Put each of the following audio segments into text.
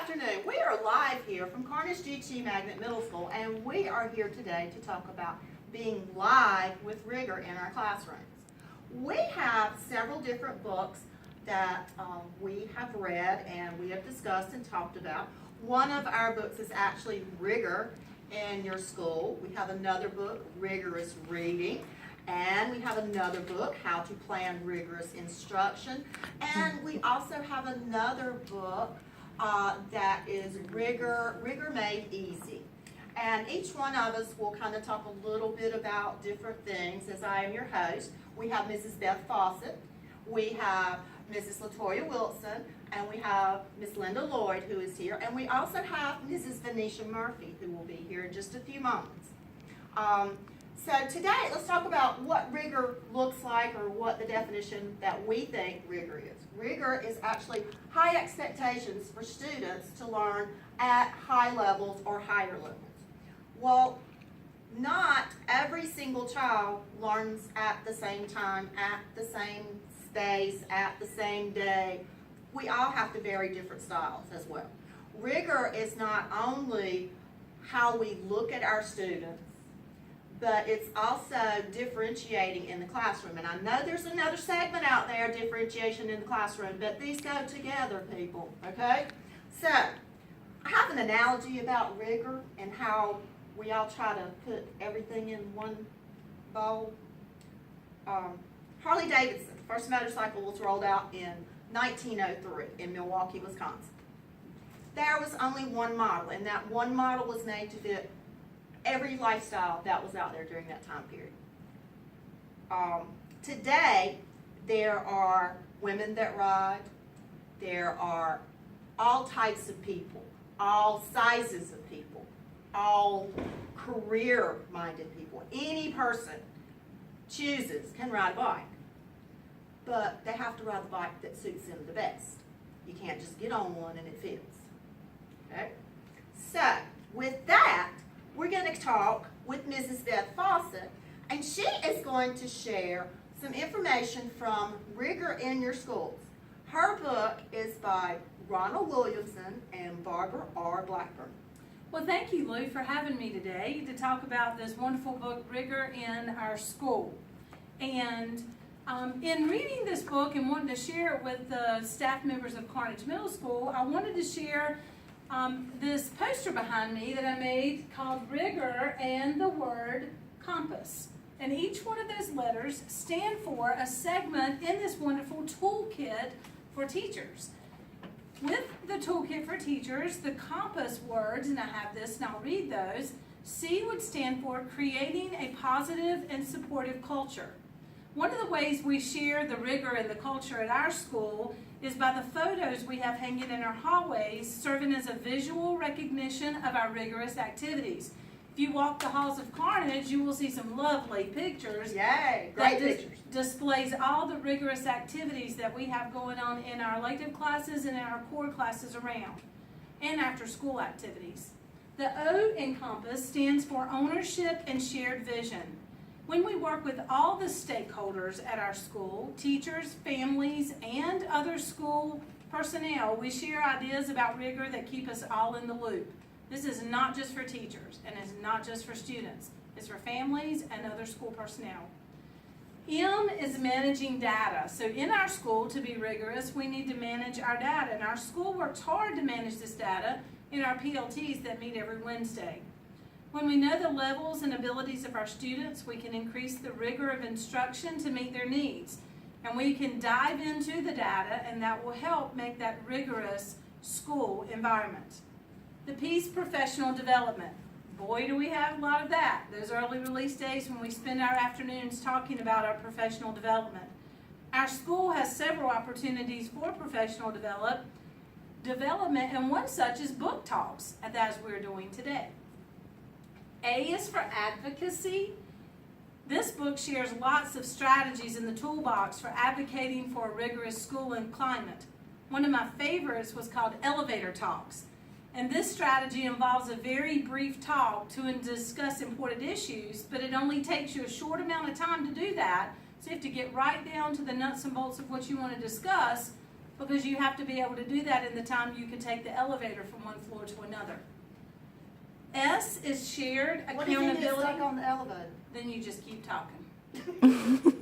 afternoon. We are live here from Carnage GT Magnet Middle School, and we are here today to talk about being live with Rigor in our classrooms. We have several different books that we have read and we have discussed and talked about. One of our books is actually Rigor in your school. We have another book, Rigorous Reading. And we have another book, How to Plan Rigorous Instruction. And we also have another book that is Rigor Made Easy. And each one of us will kind of talk a little bit about different things as I am your host. We have Mrs. Beth Fawcett, we have Mrs. Latoya Wilson, and we have Miss Linda Lloyd who is here. And we also have Mrs. Venetia Murphy who will be here in just a few moments. So today, let's talk about what rigor looks like, or what the definition that we think rigor is. Rigor is actually high expectations for students to learn at high levels or higher levels. Well, not every single child learns at the same time, at the same space, at the same day. We all have to vary different styles as well. Rigor is not only how we look at our students, but it's also differentiating in the classroom. And I know there's another segment out there, differentiation in the classroom, but these go together, people, okay? So, I have an analogy about rigor and how we all try to put everything in one bowl. Harley Davidson, first motorcycle was rolled out in 1903 in Milwaukee, Wisconsin. There was only one model, and that one model was made to fit every lifestyle that was out there during that time period. Today, there are women that ride. There are all types of people, all sizes of people, all career-minded people. Any person chooses can ride a bike, but they have to ride the bike that suits them the best. You can't just get on one and it fits. Okay? So, with that, we're going to talk with Mrs. Beth Fawcett, and she is going to share some information from Rigor in Your Schools. Her book is by Ronald Williamson and Barbara R. Blackburn. Well, thank you, Lou, for having me today to talk about this wonderful book, Rigor in Our School. And in reading this book and wanting to share it with the staff members of Carnage Middle School, I wanted to share this poster behind me that I made called Rigor and the word compass. And each one of those letters stand for a segment in this wonderful toolkit for teachers. With the toolkit for teachers, the compass words, and I have this and I'll read those. C would stand for creating a positive and supportive culture. One of the ways we share the rigor and the culture at our school is by the photos we have hanging in our hallways, serving as a visual recognition of our rigorous activities. If you walk the halls of Carnage, you will see some lovely pictures. Yay, great pictures. Displays all the rigorous activities that we have going on in our elective classes and in our core classes around, and after school activities. The O in compass stands for ownership and shared vision. When we work with all the stakeholders at our school, teachers, families, and other school personnel, we share ideas about rigor that keep us all in the loop. This is not just for teachers, and it's not just for students. It's for families and other school personnel. M is managing data. So in our school, to be rigorous, we need to manage our data. And our school works hard to manage this data in our PLTs that meet every Wednesday. When we know the levels and abilities of our students, we can increase the rigor of instruction to meet their needs. And we can dive into the data, and that will help make that rigorous school environment. The P's professional development. Boy, do we have a lot of that. Those early release days when we spend our afternoons talking about our professional development. Our school has several opportunities for professional development, and one such is book talks, as we're doing today. A is for advocacy. This book shares lots of strategies in the toolbox for advocating for a rigorous school and climate. One of my favorites was called Elevator Talks. And this strategy involves a very brief talk to discuss important issues, but it only takes you a short amount of time to do that. So you have to get right down to the nuts and bolts of what you want to discuss because you have to be able to do that in the time you can take the elevator from one floor to another. S is shared What if you get accountability. stuck on the elevator? Then you just keep talking.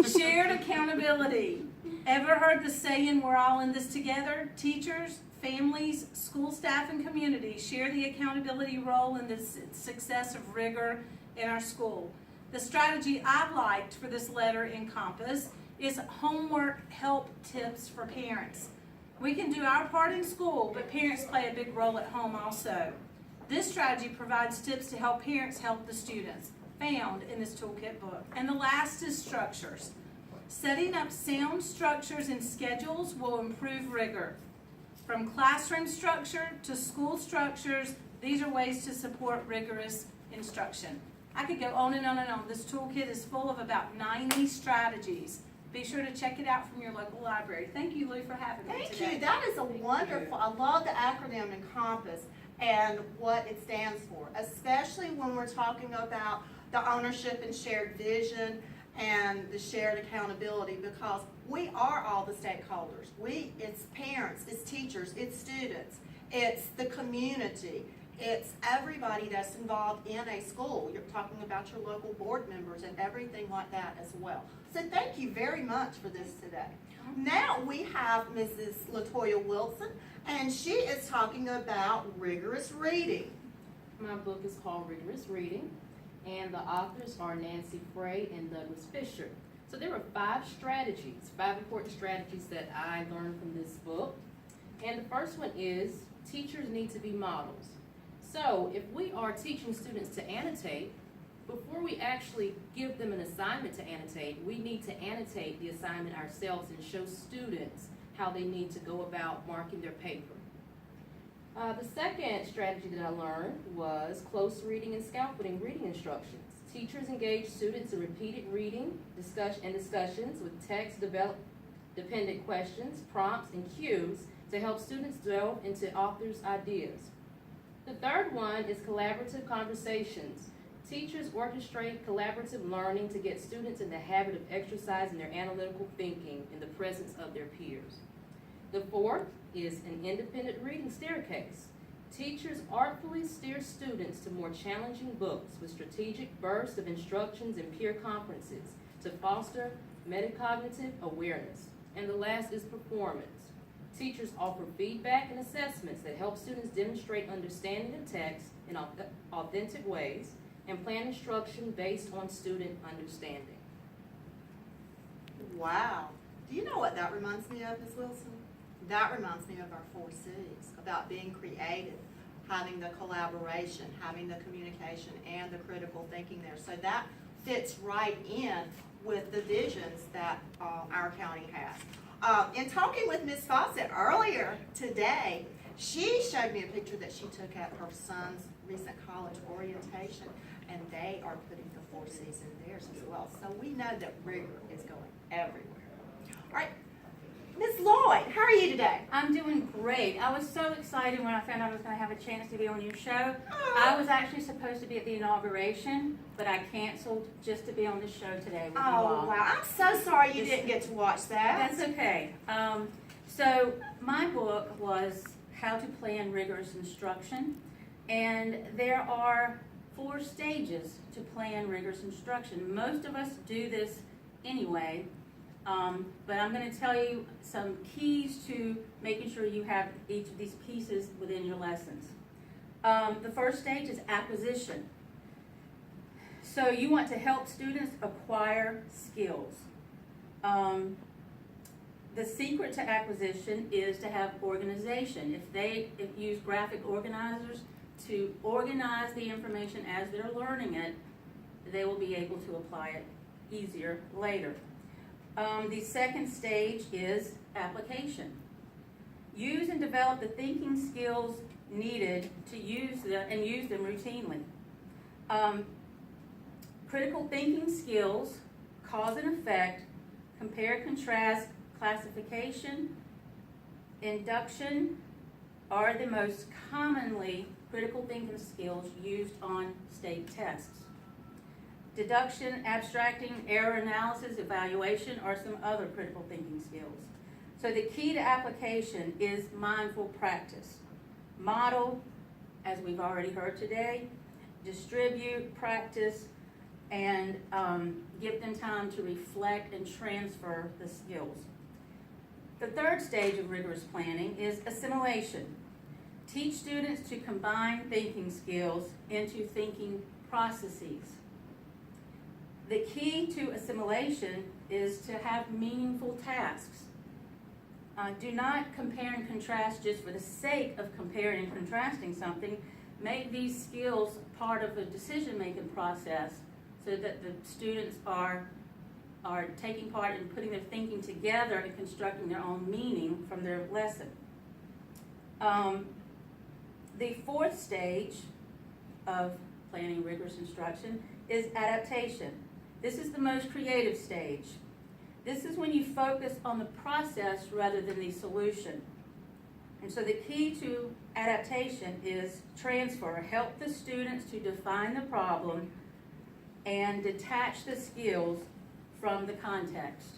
Shared accountability. Ever heard the saying, we're all in this together? Teachers, families, school staff, and community share the accountability role in the success of rigor in our school. The strategy I liked for this letter in Compass is homework help tips for parents. We can do our part in school, but parents play a big role at home also. This strategy provides tips to help parents help the students, found in this toolkit book. And the last is structures. Setting up sound structures and schedules will improve rigor. From classroom structure to school structures, these are ways to support rigorous instruction. I could go on and on and on. This toolkit is full of about 90 strategies. Be sure to check it out from your local library. Thank you, Lou, for having me today. Thank you. That is a wonderful, I love the acronym Encompass and what it stands for, especially when we're talking about the ownership and shared vision and the shared accountability, because we are all the stakeholders. It's parents, it's teachers, it's students, it's the community, it's everybody that's involved in a school. You're talking about your local board members and everything like that as well. So thank you very much for this today. Now we have Mrs. LaToya Wilson, and she is talking about rigorous reading. My book is called Rigorous Reading, and the authors are Nancy Frey and Douglas Fisher. So there were 5 important strategies that I learned from this book. And the first one is teachers need to be models. So if we are teaching students to annotate, before we actually give them an assignment to annotate, we need to annotate the assignment ourselves and show students how they need to go about marking their paper. The second strategy that I learned was close reading and scaffolding reading instructions. Teachers engage students in repeated reading discussions with text-dependent questions, prompts, and cues to help students delve into authors' ideas. The third one is collaborative conversations. Teachers orchestrate collaborative learning to get students in the habit of exercising their analytical thinking in the presence of their peers. The fourth is an independent reading staircase. Teachers artfully steer students to more challenging books with strategic bursts of instructions and peer conferences to foster metacognitive awareness. And the last is performance. Teachers offer feedback and assessments that help students demonstrate understanding of text in authentic ways and plan instruction based on student understanding. Wow. Do you know what that reminds me of, Ms. Wilson? That reminds me of our 4 C's, about being creative, having the collaboration, having the communication, and the critical thinking there. So that fits right in with the visions that our county has. In talking with Ms. Fawcett earlier today, she showed me a picture that she took at her son's recent college orientation, and they are putting the 4 C's in theirs as well. So we know that rigor is going everywhere. All right, Ms. Lloyd, how are you today? I'm doing great. I was so excited when I found out I was going to have a chance to be on your show. Oh. I was actually supposed to be at the inauguration, but I canceled just to be on the show today with you Oh, all. wow. I'm so sorry you didn't get to watch that. That's okay. So my book was How to Plan Rigorous Instruction, and there are 4 stages to plan rigorous instruction. Most of us do this anyway, but I'm going to tell you some keys to making sure you have each of these pieces within your lessons. The first stage is acquisition. So you want to help students acquire skills. The secret to acquisition is to have organization. If you use graphic organizers to organize the information as they're learning it, they will be able to apply it easier later. The second stage is application. Use and develop the thinking skills needed to use them routinely. Critical thinking skills, cause and effect, compare, contrast, classification, induction are the most commonly critical thinking skills used on state tests. Deduction, abstracting, error analysis, evaluation are some other critical thinking skills. So the key to application is mindful practice. Model, as we've already heard today, distribute, practice, and give them time to reflect and transfer the skills. The third stage of rigorous planning is assimilation. Teach students to combine thinking skills into thinking processes. The key to assimilation is to have meaningful tasks. Do not compare and contrast just for the sake of comparing and contrasting something. Make these skills part of the decision-making process so that the students are taking part in putting their thinking together and constructing their own meaning from their lesson. The fourth stage of planning rigorous instruction is adaptation. This is the most creative stage. This is when you focus on the process rather than the solution. And so the key to adaptation is transfer. Help the students to define the problem and detach the skills from the context.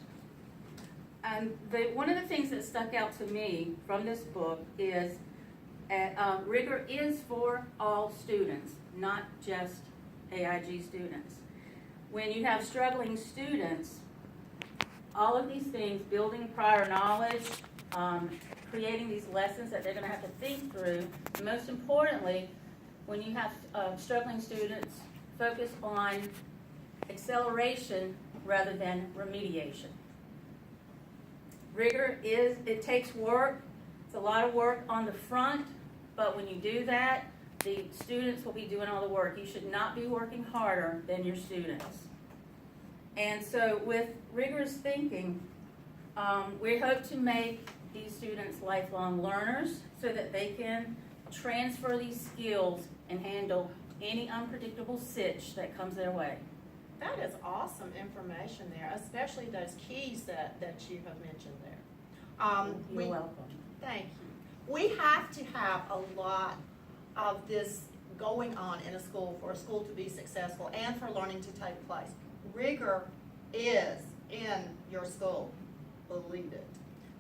And one of the things that stuck out to me from this book is rigor is for all students, not just AIG students. When you have struggling students, all of these things, building prior knowledge, creating these lessons that they're going to have to think through, and most importantly, when you have struggling students, focus on acceleration rather than remediation. Rigor it takes work. It's a lot of work on the front, but when you do that, the students will be doing all the work. You should not be working harder than your students. And so with rigorous thinking, we hope to make these students lifelong learners so that they can transfer these skills and handle any unpredictable sitch that comes their way. That is awesome information there, especially those keys that you have mentioned there. You're welcome. Thank you. We have to have a lot of this going on in a school for a school to be successful and for learning to take place. Rigor is in your school, believe it.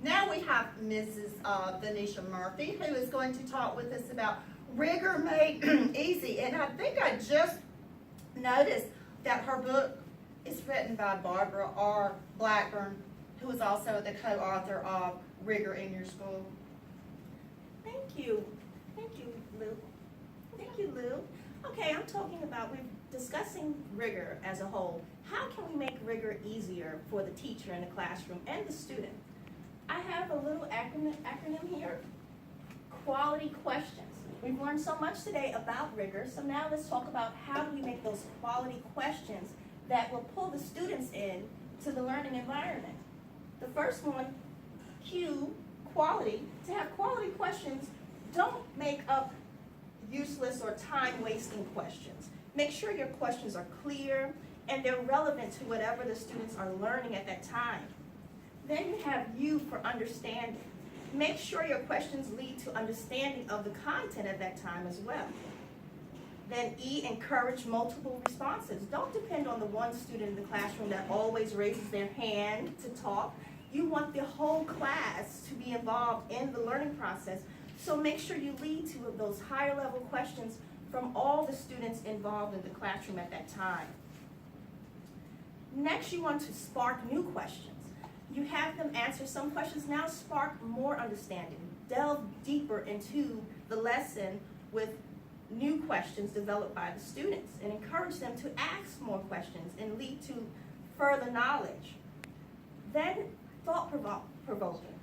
Now we have Mrs. Venetia Murphy, who is going to talk with us about Rigor Made Easy. And I think I just noticed that her book is written by Barbara R. Blackburn, who is also the co-author of Rigor in Your School. Thank you. Thank you, Lou. Thank you, Lou. Okay, I'm talking about, we're discussing rigor as a whole. How can we make rigor easier for the teacher in the classroom and the student? I have a little acronym here, quality questions. We've learned so much today about rigor, so now let's talk about how do we make those quality questions that will pull the students in to the learning environment. The first one, Q, quality. To have quality questions, don't make up useless or time-wasting questions. Make sure your questions are clear and they're relevant to whatever the students are learning at that time. Then you have U for understanding. Make sure your questions lead to understanding of the content at that time as well. Then E, encourage multiple responses. Don't depend on the one student in the classroom that always raises their hand to talk. You want the whole class to be involved in the learning process. So make sure you lead to those higher level questions from all the students involved in the classroom at that time. Next, you want to spark new questions. You have them answer some questions, now spark more understanding. Delve deeper into the lesson with new questions developed by the students and encourage them to ask more questions and lead to further knowledge. Then, thought-provoking.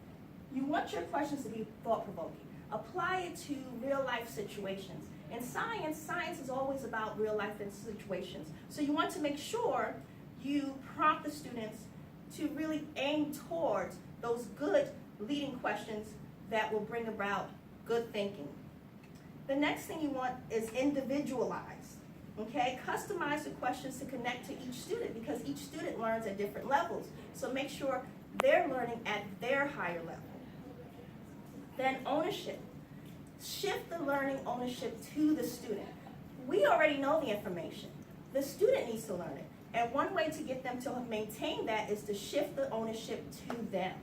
You want your questions to be thought-provoking. Apply it to real-life situations. In science is always about real-life situations. So you want to make sure you prompt the students to really aim towards those good leading questions that will bring about good thinking. The next thing you want is individualize, okay? Customize the questions to connect to each student because each student learns at different levels. So make sure they're learning at their higher level. Then ownership. Shift the learning ownership to the student. We already know the information. The student needs to learn it. And one way to get them to maintain that is to shift the ownership to them.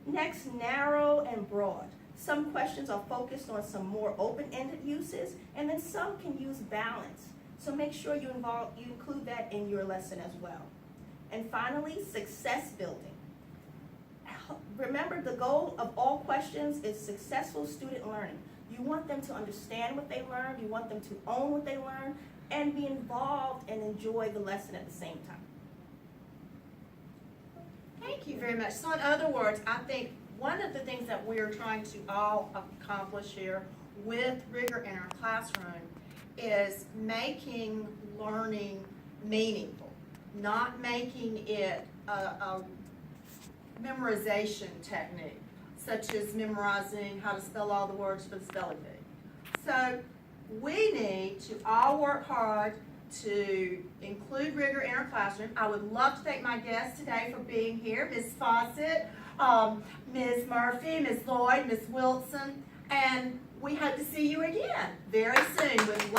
Next, narrow and broad. Some questions are focused on some more open-ended uses, and then some can use balance. So make sure you include that in your lesson as well. And finally, success building. Remember, the goal of all questions is successful student learning. You want them to understand what they learned, you want them to own what they learned, and be involved and enjoy the lesson at the same time. Thank you very much. So in other words, I think one of the things that we're trying to all accomplish here with Rigor in our classroom is making learning meaningful, not making it a memorization technique, such as memorizing how to spell all the words for the spelling bee. So we need to all work hard to include Rigor in our classroom. I would love to thank my guests today for being here, Ms. Fawcett, Ms. Murphy, Ms. Lloyd, Ms. Wilson, and we hope to see you again very soon with